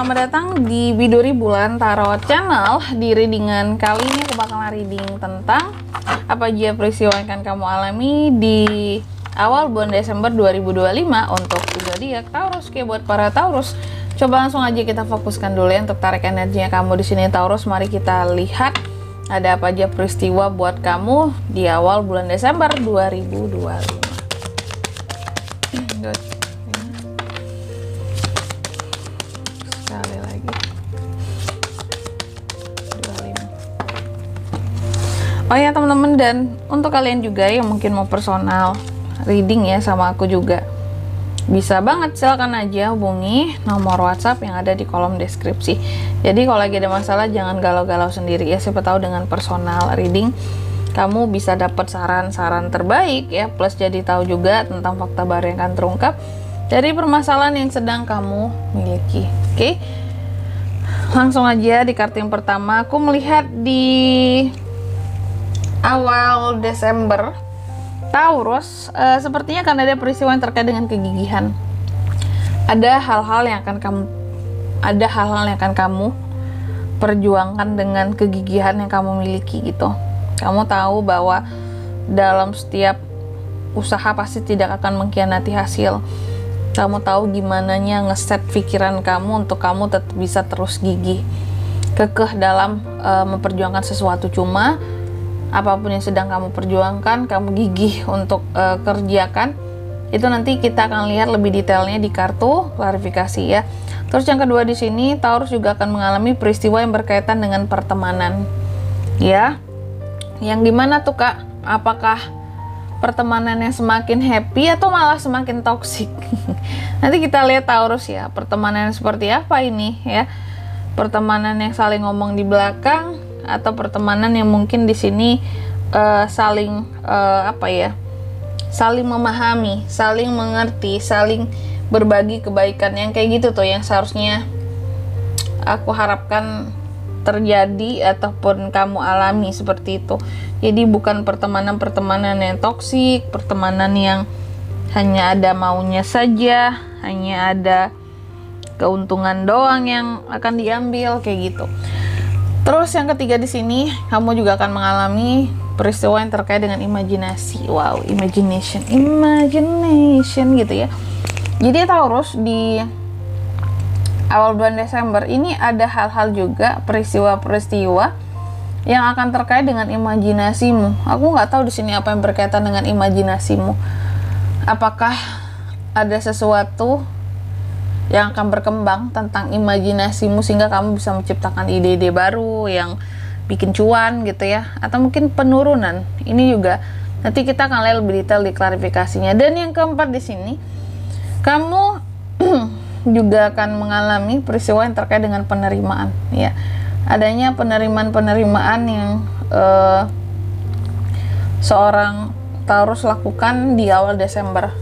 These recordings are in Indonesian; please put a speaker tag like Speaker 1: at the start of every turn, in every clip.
Speaker 1: selamat datang di Biduri Bulan Tarot Channel. Di readingan kali ini aku bakalan reading tentang apa aja peristiwa yang akan kamu alami di awal bulan Desember 2025 untuk zodiak Taurus. Oke, buat para Taurus, coba langsung aja kita fokuskan dulu ya untuk tarik energinya kamu di sini Taurus. Mari kita lihat ada apa aja peristiwa buat kamu di awal bulan Desember 2025. Good. Sekali lagi 25. Oh ya teman-teman, dan untuk kalian juga yang mungkin mau personal reading ya sama aku juga, bisa banget, silakan aja hubungi nomor WhatsApp yang ada di kolom deskripsi. Jadi kalau lagi ada masalah jangan galau-galau sendiri ya, siapa tahu dengan personal reading kamu bisa dapat saran-saran terbaik ya, plus jadi tahu juga tentang fakta baru yang akan terungkap dari permasalahan yang sedang kamu miliki. Oke, langsung aja di kartu yang pertama. Aku melihat di awal Desember Taurus, sepertinya akan ada peristiwa yang terkait dengan kegigihan. Ada hal-hal yang akan kamu perjuangkan dengan kegigihan yang kamu miliki gitu. Kamu tahu bahwa dalam setiap usaha pasti tidak akan mengkhianati hasil. Kamu tahu gimananya ngeset pikiran kamu untuk kamu tetap bisa terus gigih, kekeh dalam memperjuangkan sesuatu. Cuma apapun yang sedang kamu perjuangkan, kamu gigih untuk kerjakan. Itu nanti kita akan lihat lebih detailnya di kartu klarifikasi ya. Terus yang kedua di sini, Taurus juga akan mengalami peristiwa yang berkaitan dengan pertemanan. Ya. Yang dimana tuh Kak? Apakah pertemanan yang semakin happy atau malah semakin toksik? Nanti kita lihat Taurus ya, pertemanan seperti apa ini ya. Pertemanan yang saling ngomong di belakang, atau pertemanan yang mungkin di sini saling saling memahami, saling mengerti, saling berbagi kebaikan, yang kayak gitu tuh yang seharusnya aku harapkan terjadi ataupun kamu alami seperti itu. Jadi bukan pertemanan yang toksik, pertemanan yang hanya ada maunya saja, hanya ada keuntungan doang yang akan diambil kayak gitu. Terus yang ketiga di sini, kamu juga akan mengalami peristiwa yang terkait dengan imajinasi. Wow, imagination gitu ya. Jadi Taurus di awal bulan Desember ini ada hal-hal juga, peristiwa-peristiwa yang akan terkait dengan imajinasimu. Aku nggak tahu di sini apa yang berkaitan dengan imajinasimu. Apakah ada sesuatu yang akan berkembang tentang imajinasimu sehingga kamu bisa menciptakan ide-ide baru yang bikin cuan gitu ya, atau mungkin penurunan. Ini juga nanti kita akan lihat lebih detail di klarifikasinya. Dan yang keempat di sini, kamu juga akan mengalami peristiwa yang terkait dengan penerimaan ya. Adanya penerimaan yang seorang Taurus lakukan di awal Desember.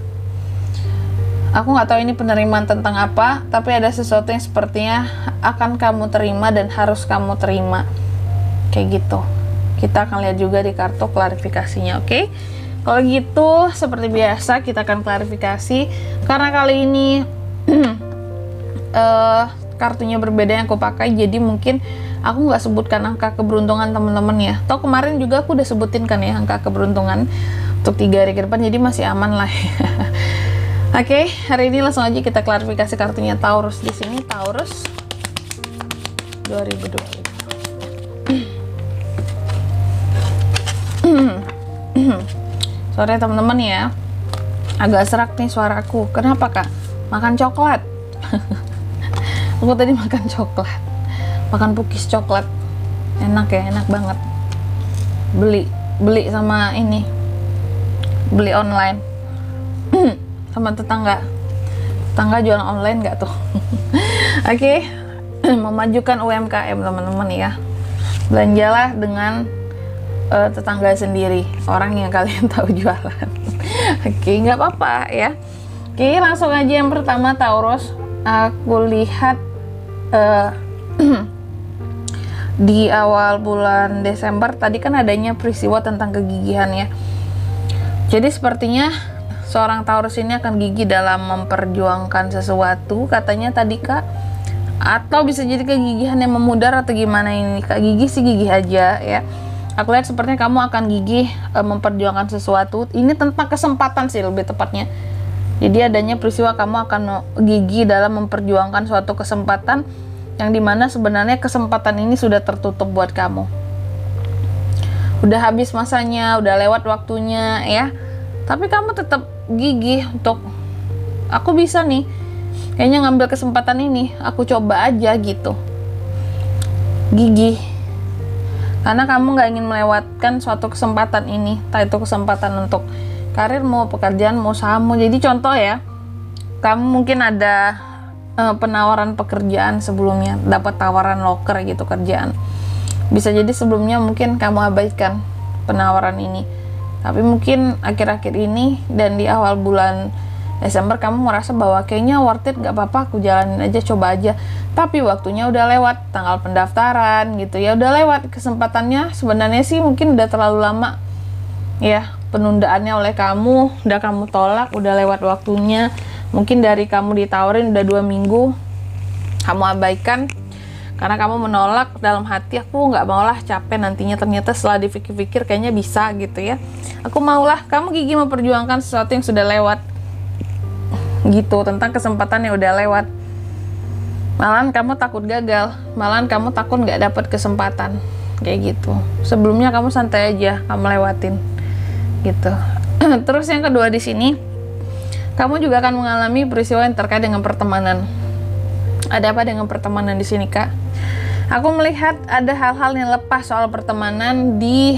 Speaker 1: Aku nggak tahu ini penerimaan tentang apa, tapi ada sesuatu yang sepertinya akan kamu terima dan harus kamu terima kayak gitu. Kita akan lihat juga di kartu klarifikasinya. Oke, kalau gitu seperti biasa kita akan klarifikasi, karena kali ini kartunya berbeda yang aku pakai, jadi mungkin aku nggak sebutkan angka keberuntungan teman-teman ya. Toh kemarin juga aku udah sebutin kan ya angka keberuntungan untuk 3 hari ke depan, jadi masih aman lah ya. Oke, hari ini langsung aja kita klarifikasi kartunya Taurus di sini. Taurus 2020. Sorry teman-teman ya, agak serak nih suaraku. Kenapa Kak? Makan coklat. Aku tadi makan coklat, makan cookies coklat, enak ya, enak banget. Beli sama ini, beli online sama tetangga jualan online nggak tuh? Oke, memajukan UMKM teman-teman ya, belanjalah dengan tetangga sendiri, orang yang kalian tahu jualan. Oke, nggak apa-apa ya. Oke, langsung aja yang pertama Taurus. Aku lihat di awal bulan Desember tadi kan adanya peristiwa tentang kegigihan ya. Jadi sepertinya seorang Taurus ini akan gigih dalam memperjuangkan sesuatu. Katanya tadi Kak, atau bisa jadi kegigihan yang memudar atau gimana ini Kak. Gigih sih gigih aja ya. Aku lihat sepertinya kamu akan gigih memperjuangkan sesuatu. Ini tentang kesempatan sih lebih tepatnya. Jadi adanya peristiwa kamu akan gigih dalam memperjuangkan suatu kesempatan yang dimana sebenarnya kesempatan ini sudah tertutup buat kamu. Udah habis masanya, udah lewat waktunya ya. Tapi kamu tetap gigih untuk aku bisa nih. Kayaknya ngambil kesempatan ini, aku coba aja gitu. Gigih. Karena kamu gak ingin melewatkan suatu kesempatan ini, entah itu kesempatan untuk karirmu, pekerjaanmu, usahamu. Jadi contoh ya, kamu mungkin ada penawaran pekerjaan sebelumnya, dapat tawaran loker gitu kerjaan. Bisa jadi sebelumnya mungkin kamu abaikan penawaran ini. Tapi mungkin akhir-akhir ini dan di awal bulan Desember kamu merasa bahwa kayaknya worth it, gak apa-apa aku jalanin aja, coba aja. Tapi waktunya udah lewat, tanggal pendaftaran gitu ya, udah lewat kesempatannya. Sebenarnya sih mungkin udah terlalu lama ya penundaannya oleh kamu, udah kamu tolak, udah lewat waktunya. Mungkin dari kamu ditawarin udah 2 minggu kamu abaikan karena kamu menolak dalam hati, aku nggak maulah, capek nantinya. Ternyata setelah dipikir-pikir kayaknya bisa gitu ya, aku maulah. Kamu gigih memperjuangkan sesuatu yang sudah lewat gitu, tentang kesempatan yang udah lewat. Malahan kamu takut gagal, malahan kamu takut nggak dapet kesempatan kayak gitu. Sebelumnya kamu santai aja, kamu lewatin gitu. Terus yang kedua di sini, kamu juga akan mengalami peristiwa yang terkait dengan pertemanan. Ada apa dengan pertemanan di sini Kak? Aku melihat ada hal-hal yang lepas soal pertemanan di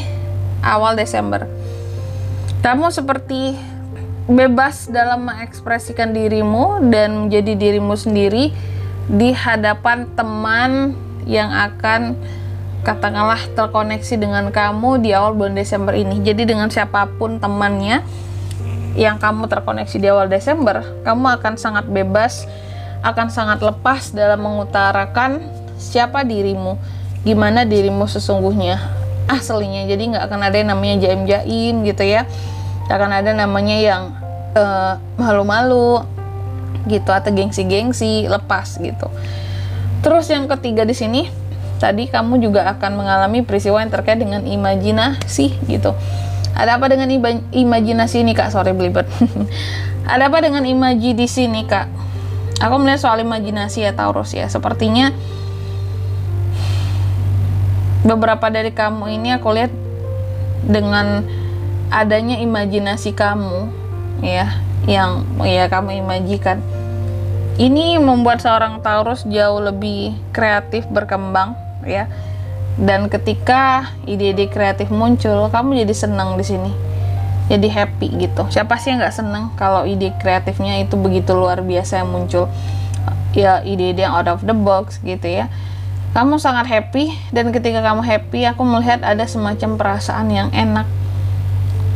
Speaker 1: awal Desember. Kamu seperti bebas dalam mengekspresikan dirimu dan menjadi dirimu sendiri di hadapan teman yang akan katakanlah terkoneksi dengan kamu di awal bulan Desember ini. Jadi dengan siapapun temannya yang kamu terkoneksi di awal Desember, kamu akan sangat bebas, akan sangat lepas dalam mengutarakan siapa dirimu, gimana dirimu sesungguhnya, aslinya. Jadi nggak akan ada yang namanya jaim-jaim gitu ya. Akan ada namanya yang malu-malu gitu atau gengsi-gengsi, lepas gitu. Terus yang ketiga di sini, tadi kamu juga akan mengalami peristiwa yang terkait dengan imajinasi gitu. Ada apa dengan imajinasi ini Kak? Sorry belibet. Ada apa dengan imaji di sini Kak? Aku melihat soal imajinasi ya Taurus ya. Sepertinya beberapa dari kamu ini aku lihat dengan adanya imajinasi kamu ya, yang ya kamu imajikan, ini membuat seorang Taurus jauh lebih kreatif, berkembang ya. Dan ketika ide-ide kreatif muncul, kamu jadi senang di sini, jadi happy gitu. Siapa sih yang nggak senang kalau ide kreatifnya itu begitu luar biasa yang muncul ya, ide-ide yang out of the box gitu ya. Kamu sangat happy, dan ketika kamu happy, aku melihat ada semacam perasaan yang enak.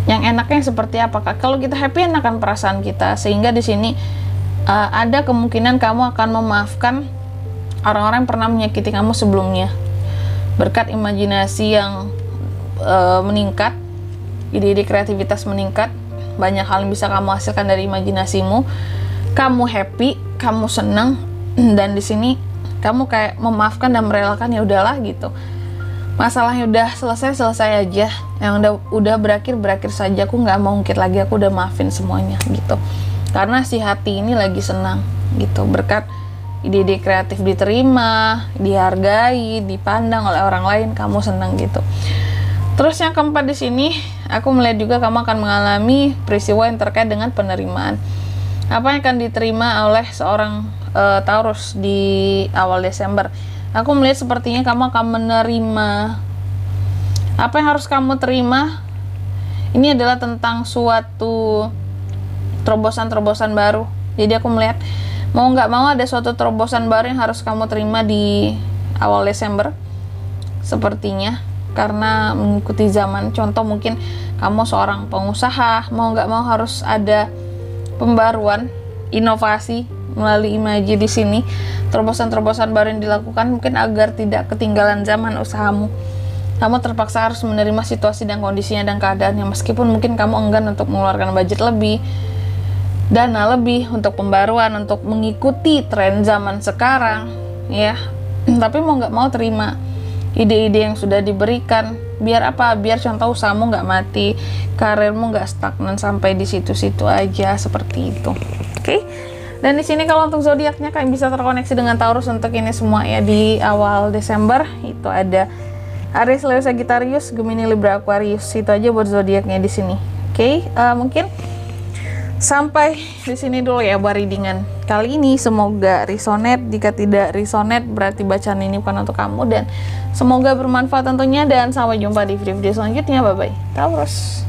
Speaker 1: Yang enaknya seperti apa Kak? Kalau kita happy, enakan perasaan kita, sehingga di sini ada kemungkinan kamu akan memaafkan orang-orang yang pernah menyakiti kamu sebelumnya. Berkat imajinasi yang meningkat, ide-ide kreativitas meningkat, banyak hal yang bisa kamu hasilkan dari imajinasimu. Kamu happy, kamu senang, dan di sini kamu kayak memaafkan dan merelakan, ya udahlah gitu. Masalahnya udah selesai aja, yang udah berakhir saja. Aku nggak mau ungkit lagi, aku udah maafin semuanya gitu. Karena si hati ini lagi senang gitu, berkat ide-ide kreatif diterima, dihargai, dipandang oleh orang lain, kamu senang gitu. Terus yang keempat di sini, aku melihat juga kamu akan mengalami peristiwa yang terkait dengan penerimaan. Apa yang akan diterima oleh seorang Taurus di awal Desember? Aku melihat sepertinya kamu akan menerima. Apa yang harus kamu terima? Ini adalah tentang suatu terobosan-terobosan baru. Jadi aku melihat mau nggak mau ada suatu terobosan baru yang harus kamu terima di awal Desember. Sepertinya karena mengikuti zaman. Contoh mungkin kamu seorang pengusaha, mau nggak mau harus ada pembaruan, inovasi melalui imaji di sini. Terobosan-terobosan baru yang dilakukan mungkin agar tidak ketinggalan zaman usahamu. Kamu terpaksa harus menerima situasi dan kondisinya dan keadaannya, meskipun mungkin kamu enggan untuk mengeluarkan budget lebih, dana lebih untuk pembaruan, untuk mengikuti tren zaman sekarang. ya. Tapi mau nggak mau terima ide-ide yang sudah diberikan. Biar apa? Biar contoh usahamu nggak mati, karirmu nggak stagnan sampai di situ-situ aja, seperti itu. Oke. Dan di sini kalau untuk zodiaknya kalian bisa terkoneksi dengan Taurus untuk ini semua ya di awal Desember. Itu ada Aries, Leo, Sagittarius, Gemini, Libra, Aquarius. Itu aja buat zodiaknya di sini. Oke, mungkin sampai di sini dulu ya buat readingan kali ini. Semoga resonate. Jika tidak resonate berarti bacaan ini bukan untuk kamu, dan semoga bermanfaat tentunya, dan sampai jumpa di video-video selanjutnya. Bye bye Taurus.